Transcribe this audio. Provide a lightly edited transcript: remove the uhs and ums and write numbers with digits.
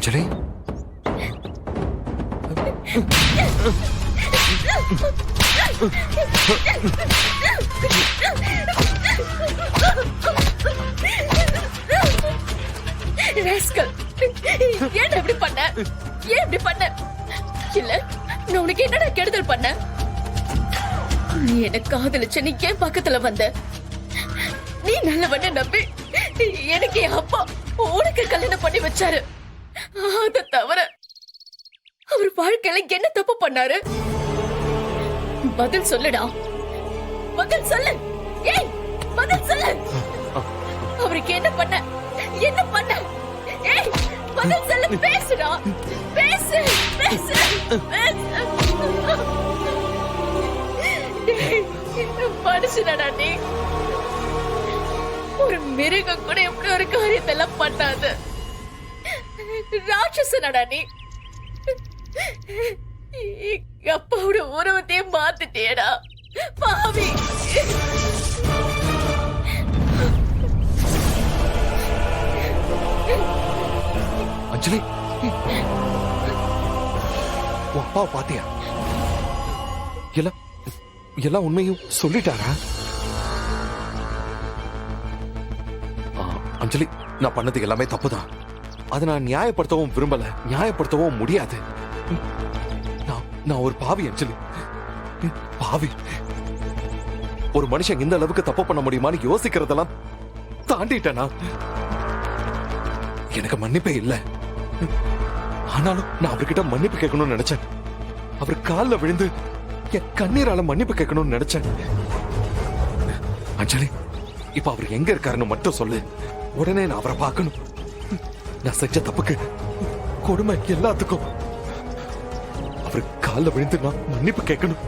அஞ்சலி ஏன் இப்படி பண்ண? ஏன் இப்படி பண்ண? இல்ல நான் உனக்கு என்னடா கெடுதல் பண்ண? நீ என்ன காதலிச்ச, நீ ஏன் பக்கத்துல வந்த? நீ நல்லவன நம்பி எனக்கு என் அப்பா உனக்கு கல்யாணம் பண்ணி வச்சாரு. அத தவிர அவர் வாழ்க்கையில என்ன தப்பு பண்ணாரு? பதில் சொல்லுடா, பதில் சொல்லு. ஏய் பதில் சொல்லு. அவருக்கு என்ன பண்ண? என்ன பண்ண? ஏய் பதில் சொல்லு, பேசுடா, பேசு பேசு பேசு. மனுஷனடா நீ, ஒரு மிருகம் கூட எப்படி ஒரு காரியத்தெல்லாம் பண்ணாது. ராட்சசனடா நீ. அப்பாவோட உறவத்தையே மாத்திட்டேடா பாவி. அஞ்சலி, உன் அப்பாவை பாத்தியா? எல்லாம் உண்மையும் சொல்லிட்டாரா? அஞ்சலி, நான் பண்ணது எல்லாமே தப்புதான். அதை நான் நியாயப்படுத்தவும் விரும்பல, நியாயப்படுத்தவும் முடியாது. நான் ஒரு பாவி அஞ்சலி, பாவி. ஒரு மனுஷன் இந்த அளவுக்கு தப்பு பண்ண முடியுமான்னு யோசிக்கிறதெல்லாம் தாண்டிட்டேனா? எனக்கு மன்னிப்பே இல்லை. ஆனாலும் நான் அவர்கிட்ட மன்னிப்பு கேட்கணும்னு நினைச்சேன். அவர் காலில் விழுந்து என் கண்ணீரால மன்னிப்பு கேட்கணும்னு நினைச்சேன். அஞ்சலி, இப்ப அவர் எங்க இருக்காருன்னு மட்டும் சொல்லு. உடனே நான் அவரை பார்க்கணும். நான் செஞ்ச தப்புக்கு, கொடுமை எல்லாத்துக்கும் அவர் காலில் விழுந்து நான் மன்னிப்பு கேட்கணும்.